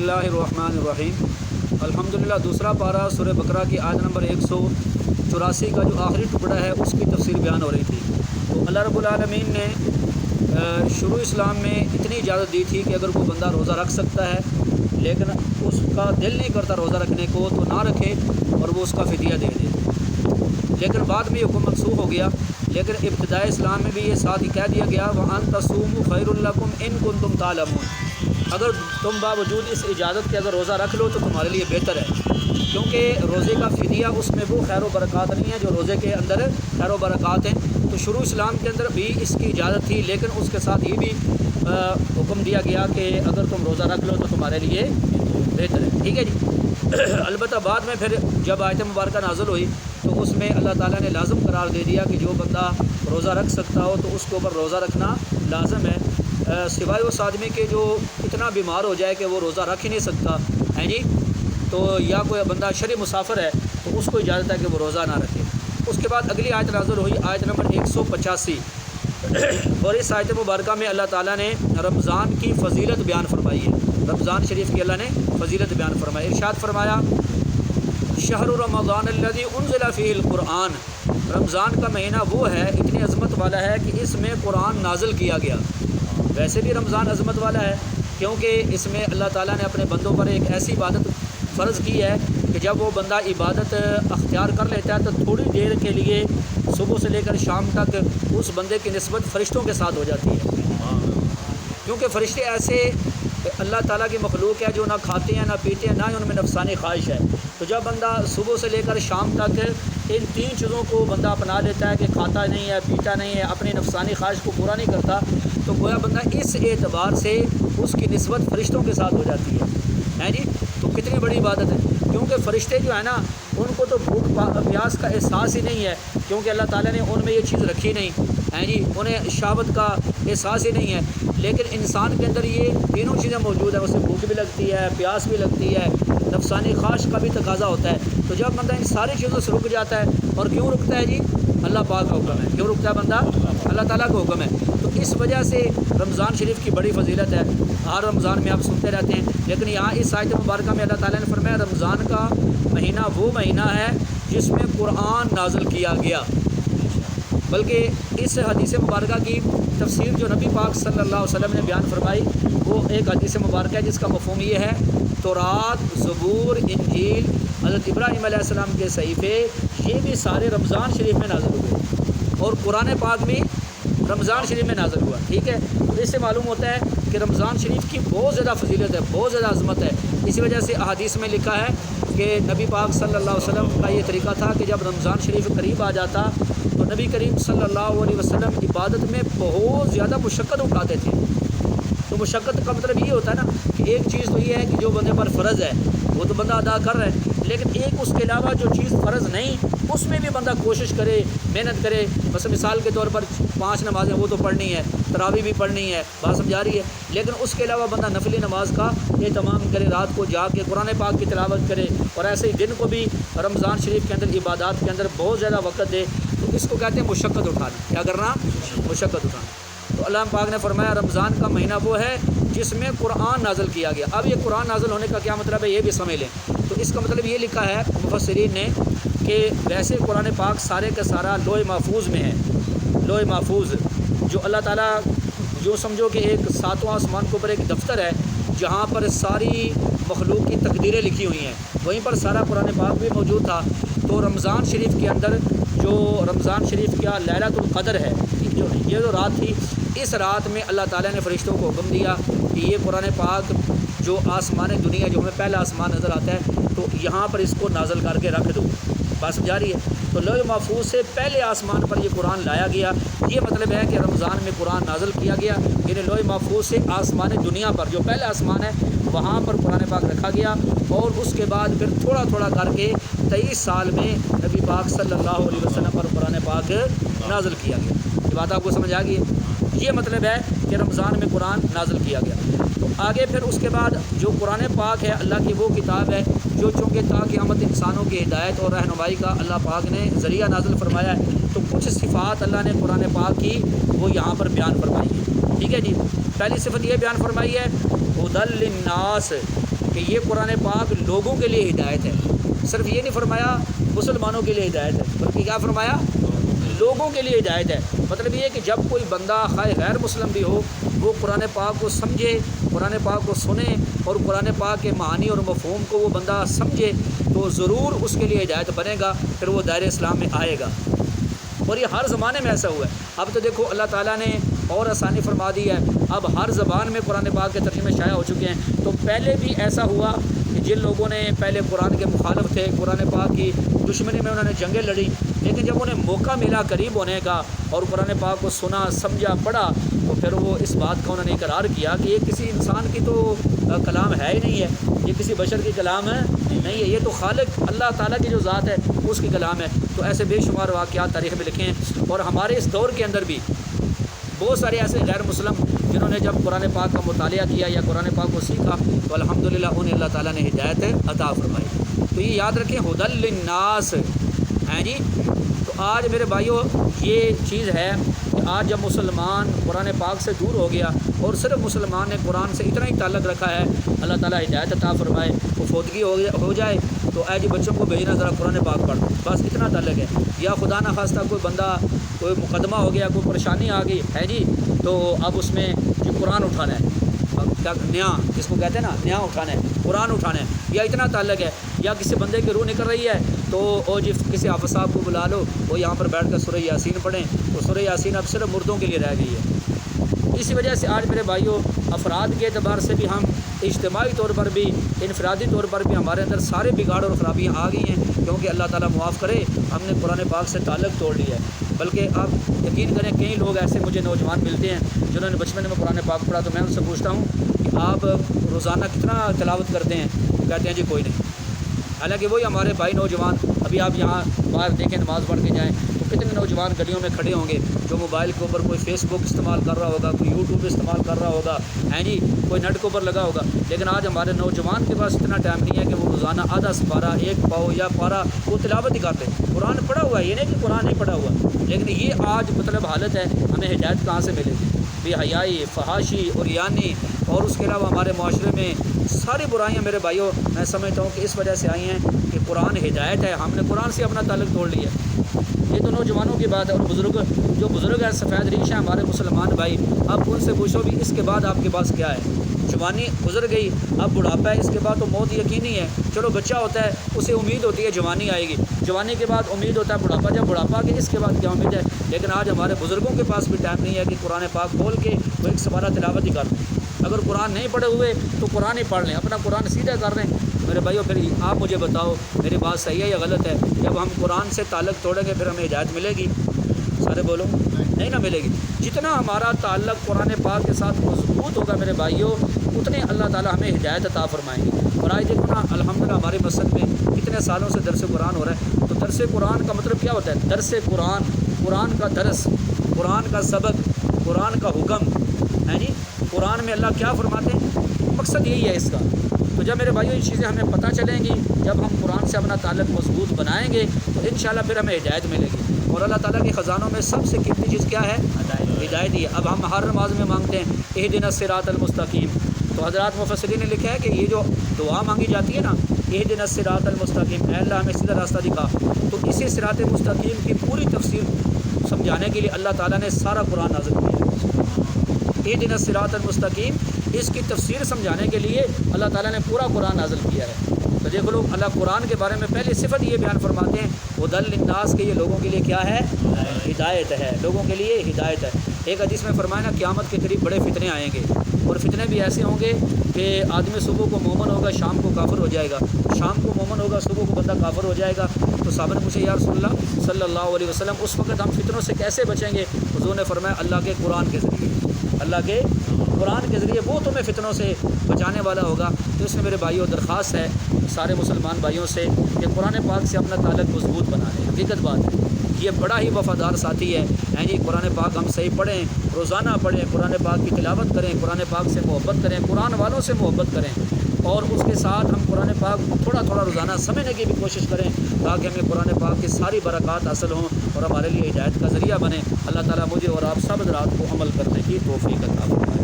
اللہ الرحمن الرحیم۔ الحمدللہ دوسرا پارہ سورہ بقرہ کی آیت نمبر 184 کا جو آخری ٹکڑا ہے اس کی تفسیر بیان ہو رہی تھی۔ تو اللہ رب العالمین نے شروع اسلام میں اتنی اجازت دی تھی کہ اگر کوئی بندہ روزہ رکھ سکتا ہے لیکن اس کا دل نہیں کرتا روزہ رکھنے کو تو نہ رکھے اور وہ اس کا فدیہ دے دے، لیکن بعد میں یہ حکم منسوخ ہو گیا۔ لیکن ابتدائی اسلام میں بھی یہ ساتھ ہی کہہ دیا گیا وَأَن تَصُومُوا خَيْرٌ لَكُمْ إِن كُنتُمْ تَعْلَمُونَ، اگر تم باوجود اس اجازت کے اگر روزہ رکھ لو تو تمہارے لیے بہتر ہے، کیونکہ روزے کا فدیہ اس میں وہ خیر و برکات نہیں ہے جو روزے کے اندر خیر و برکات ہیں۔ تو شروع اسلام کے اندر بھی اس کی اجازت تھی، لیکن اس کے ساتھ یہ بھی حکم دیا گیا کہ اگر تم روزہ رکھ لو تو تمہارے لیے بہتر ہے، ٹھیک ہے جی۔ البتہ بعد میں پھر جب آیت مبارکہ نازل ہوئی تو اس میں اللہ تعالیٰ نے لازم قرار دے دیا کہ جو بندہ روزہ رکھ سکتا ہو تو اس کے اوپر روزہ رکھنا لازم ہے، سوائے اس آدمی کے جو اتنا بیمار ہو جائے کہ وہ روزہ رکھ ہی نہیں سکتا ہے جی، تو یا کوئی بندہ شرعی مسافر ہے تو اس کو اجازت ہے کہ وہ روزہ نہ رکھے۔ اس کے بعد اگلی آیت نازل ہوئی، آیت نمبر 185، اور اس آیت مبارکہ میں اللہ تعالیٰ نے رمضان کی فضیلت بیان فرمائی ہے، رمضان شریف کی اللہ نے فضیلت بیان فرمائی۔ ارشاد فرمایا شہر رمضان الذی انزل فیہ القرآن، رمضان کا مہینہ وہ ہے اتنی عظمت والا ہے کہ اس میں قرآن نازل کیا گیا۔ ویسے بھی رمضان عظمت والا ہے کیونکہ اس میں اللہ تعالیٰ نے اپنے بندوں پر ایک ایسی عبادت فرض کی ہے کہ جب وہ بندہ عبادت اختیار کر لیتا ہے تو تھوڑی دیر کے لیے صبح سے لے کر شام تک اس بندے کی نسبت فرشتوں کے ساتھ ہو جاتی ہے، کیونکہ فرشتے ایسے اللہ تعالیٰ کی مخلوق ہے جو نہ کھاتے ہیں نہ پیتے ہیں، نہ ہی ان میں نفسانی خواہش ہے۔ تو جب بندہ صبح سے لے کر شام تک ان تین چیزوں کو بندہ اپنا لیتا ہے کہ کھاتا نہیں ہے، پیتا نہیں ہے، اپنی نفسانی خواہش کو پورا نہیں کرتا، تو گویا بندہ اس اعتبار سے اس کی نسبت فرشتوں کے ساتھ ہو جاتی ہے جی۔ تو کتنی بڑی عبادت ہے، کیونکہ فرشتے جو ہیں نا ان کو تو بھوک پیاس کا احساس ہی نہیں ہے، کیونکہ اللہ تعالیٰ نے ان میں یہ چیز رکھی نہیں ہے جی، انہیں شہوت کا احساس ہی نہیں ہے۔ لیکن انسان کے اندر یہ تینوں چیزیں موجود ہیں، اسے بھوک بھی لگتی ہے، پیاس بھی لگتی ہے، نفسانی خواہش کا بھی تقاضا ہوتا ہے۔ تو جب بندہ ان ساری چیزوں سے رک جاتا ہے، اور کیوں رکتا ہے جی؟ اللہ پاک کا حکم ہے۔ کیوں رکتا ہے بندہ؟ اللہ تعالیٰ کا حکم ہے۔ تو اس وجہ سے رمضان شریف کی بڑی فضیلت ہے، ہر رمضان میں آپ سنتے رہتے ہیں، لیکن یہاں اس آیت مبارکہ میں اللہ تعالیٰ نے فرمایا رمضان کا مہینہ وہ مہینہ ہے جس میں قرآن نازل کیا گیا۔ بلکہ اس حدیث مبارکہ کی تفسیر جو نبی پاک صلی اللہ علیہ وسلم نے بیان فرمائی وہ ایک حدیث مبارکہ ہے جس کا مفہوم یہ ہے تورات، زبور، انجیل، حضرت ابراہیم علیہ السلام کے صحیفے، یہ بھی سارے رمضان شریف میں نازل ہوئے، اور قرآن پاک بھی رمضان شریف میں نازل ہوا، ٹھیک ہے۔ تو اس سے معلوم ہوتا ہے کہ رمضان شریف کی بہت زیادہ فضیلت ہے، بہت زیادہ عظمت ہے۔ اسی وجہ سے احادیث میں لکھا ہے کہ نبی پاک صلی اللہ علیہ وسلم کا یہ طریقہ تھا کہ جب رمضان شریف قریب آ جاتا تو نبی کریم صلی اللہ علیہ وسلم عبادت میں بہت زیادہ مشقت اٹھاتے تھے۔ تو مشقت کا مطلب یہ ہوتا ہے نا کہ ایک چیز تو یہ ہے کہ جو بندے پر فرض ہے وہ تو بندہ ادا کر رہا ہے، لیکن ایک اس کے علاوہ جو چیز فرض نہیں اس میں بھی بندہ کوشش کرے، محنت کرے۔ بس مثال کے طور پر 5 نمازیں وہ تو پڑھنی ہے، تراویح بھی پڑھنی ہے، بات سمجھا رہی ہے، لیکن اس کے علاوہ بندہ نفلی نماز کا اہتمام کرے، رات کو جا کے قرآن پاک کی تلاوت کرے، اور ایسے ہی دن کو بھی رمضان شریف کے اندر عبادات کے اندر بہت زیادہ وقت دے، تو اس کو کہتے ہیں مشقت اٹھانا۔ کیا کرنا؟ مشقت اٹھانا۔ تو اللہ پاک نے فرمایا رمضان کا مہینہ وہ ہے جس میں قرآن نازل کیا گیا۔ اب یہ قرآن نازل ہونے کا کیا مطلب ہے یہ بھی سمجھ لیں۔ تو اس کا مطلب یہ لکھا ہے مفسرین نے کہ ویسے قرآن پاک سارے کا سارا لوح محفوظ میں ہے، لوح محفوظ جو اللہ تعالیٰ جو سمجھو کہ ایک 7واں آسمان کے اوپر ایک دفتر ہے جہاں پر ساری مخلوق کی تقدیریں لکھی ہوئی ہیں، وہیں پر سارا قرآن پاک بھی موجود تھا۔ تو رمضان شریف کے اندر جو رمضان شریف کا لیلۃ القدر ہے، یہ جو رات تھی، اس رات میں اللہ تعالیٰ نے فرشتوں کو حکم دیا کہ یہ قرآن پاک جو آسمان دنیا جو ہمیں پہلا آسمان نظر آتا ہے تو یہاں پر اس کو نازل کر کے رکھ دو، بات سمجھا رہی ہے۔ تو لوح محفوظ سے پہلے آسمان پر یہ قرآن لایا گیا، یہ مطلب ہے کہ رمضان میں قرآن نازل کیا گیا، یعنی لوح محفوظ سے آسمان دنیا پر جو پہلا آسمان ہے وہاں پر قرآن پاک رکھا گیا، اور اس کے بعد پھر تھوڑا تھوڑا کر کے 23 سال میں نبی پاک صلی اللہ علیہ وسلم پر قرآن پاک نازل کیا گیا۔ یہ بات آپ کو سمجھ آ گئی ہے؟ یہ مطلب ہے کہ رمضان میں قرآن نازل کیا گیا۔ تو آگے پھر اس کے بعد جو قرآن پاک ہے اللہ کی وہ کتاب ہے جو چونکہ تا قیامت انسانوں کی ہدایت اور رہنمائی کا اللہ پاک نے ذریعہ نازل فرمایا ہے۔ تو کچھ صفات اللہ نے قرآن پاک کی وہ یہاں پر بیان فرمائی ہے، ٹھیک ہے جی۔ پہلی صفت یہ بیان فرمائی ہے ہدی للناس، کہ یہ قرآن پاک لوگوں کے لیے ہدایت ہے. صرف یہ نہیں فرمایا مسلمانوں کے لیے ہدایت ہے، بلکہ کیا فرمایا؟ لوگوں کے لیے ہدایت ہے. مطلب یہ ہے کہ جب کوئی بندہ خواہ غیر مسلم بھی ہو وہ قرآن پاک کو سمجھے، قرآن پاک کو سنے اور قرآن پاک کے معانی اور مفہوم کو وہ بندہ سمجھے تو ضرور اس کے لیے ہدایت بنے گا، پھر وہ دائرہ اسلام میں آئے گا. اور یہ ہر زمانے میں ایسا ہوا ہے. اب تو دیکھو اللہ تعالیٰ نے اور آسانی فرما دی ہے، اب ہر زبان میں قرآن پاک کے ترجمے شائع ہو چکے ہیں. تو پہلے بھی ایسا ہوا کہ جن لوگوں نے پہلے قرآن کے مخالف تھے، قرآن پاک کی دشمنی میں انہوں نے جنگیں لڑی، لیکن جب انہیں موقع ملا قریب ہونے کا اور قرآن پاک کو سنا، سمجھا، پڑھا تو پھر وہ اس بات کا انہوں نے اقرار کیا کہ یہ کسی انسان کی تو کلام ہے ہی نہیں ہے، یہ کسی بشر کی کلام ہے نہیں ہے، یہ تو خالق اللہ تعالیٰ کی جو ذات ہے اس کی کلام ہے. تو ایسے بے شمار واقعات تاریخ میں لکھے ہیں. اور ہمارے اس دور کے اندر بھی بہت سارے ایسے غیر مسلم جنہوں نے جب قرآن پاک کا مطالعہ کیا یا قرآن پاک کو سیکھا تو الحمدللہ انہیں اللہ تعالیٰ نے ہدایت عطا فرمائی. تو یہ یاد رکھیں ہدی للناس ہیں جی. تو آج میرے بھائیوں یہ چیز ہے کہ آج جب مسلمان قرآن پاک سے دور ہو گیا اور صرف مسلمان نے قرآن سے اتنا ہی تعلق رکھا ہے، اللہ تعالیٰ ہدایت عطا فرمائے، وہ فوتگی ہو جائے تو اے جی بچوں کو بھیجنا ذرا قرآن پاک پڑھ، بس اتنا تعلق ہے. یا خدا نخواستہ کوئی بندہ کوئی مقدمہ ہو گیا، کوئی پریشانی آ گئی ہے جی، تو اب اس میں جو قرآن اٹھانا ہے، کیا نیا جس کو کہتے ہیں نا نیا اٹھانا ہے، قرآن اٹھانا ہے، یا اتنا تعلق ہے. یا کسی بندے کی روح نکل رہی ہے تو وہ جی کسی حافظ صاحب کو بلا لو، وہ یہاں پر بیٹھ کر سورہ یاسین پڑھیں. تو سورہ یاسین اب صرف مردوں کے لیے رہ گئی ہے. اسی وجہ سے آج میرے بھائیوں افراد کے اعتبار سے بھی ہم اجتماعی طور پر بھی انفرادی طور پر بھی ہمارے اندر سارے بگاڑ اور خرابیاں آ گئی ہیں، کیونکہ اللہ تعالیٰ معاف کرے ہم نے قرآن پاک سے تعلق توڑ لیا ہے. بلکہ آپ یقین کریں کئی لوگ ایسے مجھے نوجوان ملتے ہیں جنہوں نے بچپن میں قرآن پاک پڑھا، تو میں ان سے پوچھتا ہوں کہ آپ روزانہ کتنا تلاوت کرتے ہیں؟ تو کہتے ہیں جی کوئی نہیں. حالانکہ وہی ہمارے بھائی نوجوان ابھی آپ یہاں باہر دیکھیں نماز پڑھ کے جائیں تو کتنے نوجوان گلیوں میں کھڑے ہوں گے جو موبائل کے اوپر کوئی فیس بک استعمال کر رہا ہوگا، کوئی یوٹیوب استعمال کر رہا ہوگا ہیں جی، کوئی نیٹ کے اوپر لگا ہوگا. لیکن آج ہمارے نوجوان کے پاس اتنا ٹائم نہیں ہے کہ وہ روزانہ آدھا سپارہ، ایک پاؤ یا پارہ وہ تلاوت ہی کرتے. قرآن پڑھا ہوا ہے، یہ نہیں کہ قرآن نہیں پڑھا ہوا، لیکن یہ آج مطلب حالت ہے. ہمیں ہدایت کہاں سے ملے گی؟ بے حیائی، فحاشی اور یانی اور اس کے علاوہ ہمارے معاشرے میں ساری برائیاں میرے بھائیوں میں سمجھتا ہوں کہ اس وجہ سے آئی ہیں کہ قرآن ہدایت ہے، ہم نے قرآن سے اپنا تعلق توڑ لیا. یہ تو نوجوانوں کی بات ہے. اور بزرگ جو بزرگ ہیں سفید ریش ہیں ہمارے مسلمان بھائی، اب ان سے پوچھو بھی اس کے بعد آپ کے پاس کیا ہے؟ جوانی گزر گئی، اب بڑھاپا ہے، اس کے بعد تو موت یقینی ہے. چلو بچہ ہوتا ہے اسے امید ہوتی ہے جوانی آئے گی، جوانی کے بعد امید ہوتا ہے بڑھاپا، جب بڑھاپا آ گیا اس کے بعد کیا امید ہے؟ لیکن آج ہمارے بزرگوں کے پاس بھی ٹائم نہیں ہے کہ قرآن پاک کھول کے وہ ایک سپارہ تلاوت ہی کر لیں. اگر قرآن نہیں پڑھے ہوئے تو قرآن ہی پڑھ لیں، اپنا قرآن سیدھا کر لیں. میرے بھائیوں پھر آپ مجھے بتاؤ میری بات صحیح ہے یا غلط ہے؟ جب ہم قرآن سے تعلق توڑیں گے پھر ہمیں ہدایت ملے گی؟ سارے بولو نہیں نہ ملے گی. جتنا ہمارا تعلق قرآن پاک کے ساتھ مضبوط ہوگا میرے بھائیوں اتنے اللہ تعالیٰ ہمیں ہدایت عطا فرمائیں گے. اور آج دیکھو نا الحمدللہ ہمارے مسجد میں کتنے سالوں سے درس قرآن ہو رہا ہے. تو درس قرآن کا مطلب کیا ہوتا ہے؟ درس قرآن، قرآن کا درس، قرآن کا سبق، قرآن کا حکم ہے جی. قرآن میں اللہ کیا فرماتے ہیں، مقصد یہی ہے اس کا. تو جب میرے بھائیوں یہ چیزیں ہمیں پتہ چلیں گی، جب ہم قرآن سے اپنا تعلق مضبوط بنائیں گے تو انشاءاللہ پھر ہمیں ہدایت ملے گی. اور اللہ تعالیٰ کے خزانوں میں سب سے قیمتی چیز کیا ہے؟ ہدایت ہی ہے. اب ہم ہر نماز میں مانگتے ہیں اہدنا الصراط المستقیم. تو حضرات مفسرین نے لکھا ہے کہ یہ جو دعا مانگی جاتی ہے نا اہدنا الصراط المستقیم، اے اللہ ہمیں سیدھا راستہ دکھا، تو اسی صراط مستقیم کی پوری تفسیر سمجھانے کے لیے اللہ تعالیٰ نے سارا قرآن نازل کیا ہے. اہدنا الصراط المستقیم اس کی تفسیر سمجھانے کے لیے اللہ تعالیٰ نے پورا قرآن نازل کیا ہے. تو دیکھو لوگ اللہ قرآن کے بارے میں پہلے صفت یہ بیان فرماتے ہیں ہدی للناس کہ یہ لوگوں کے لیے کیا ہے؟ ہدایت ہے، لوگوں کے لیے ہدایت ہے. ایک حدیث میں فرمایا نا قیامت کے قریب بڑے فتنے آئیں گے، اور فتنے بھی ایسے ہوں گے کہ آدمی صبح کو مومن ہوگا شام کو کافر ہو جائے گا، شام کو مومن ہوگا صبح کو بندہ کافر ہو جائے گا. تو صحابہ نے پوچھا یا رسول اللہ صلی اللہ علیہ وسلم اس وقت ہم فتنوں سے کیسے بچیں گے؟ حضور نے فرمایا اللہ کے قرآن کے ذریعے، اللہ کے قرآن کے ذریعے وہ تمہیں فتنوں سے بچانے والا ہوگا. تو اس میں میرے بھائیوں درخواست ہے سارے مسلمان بھائیوں سے کہ قرآن پاک سے اپنا تعلق مضبوط بنا لیں. حقیقت بات ہے یہ بڑا ہی وفادار ساتھی ہے جی. قرآن پاک ہم صحیح پڑھیں، روزانہ پڑھیں، قرآن پاک کی تلاوت کریں، قرآن پاک سے محبت کریں، قرآن والوں سے محبت کریں، اور اس کے ساتھ ہم قرآن پاک تھوڑا تھوڑا روزانہ سمجھنے کی بھی کوشش کریں تاکہ ہمیں قرآن پاک کی ساری برکات حاصل ہوں اور ہمارے لیے ہدایت کا ذریعہ بنے. اللہ تعالیٰ مجھے اور آپ سب حضرات کو عمل کرنے کی توفیق عطا فرمائے.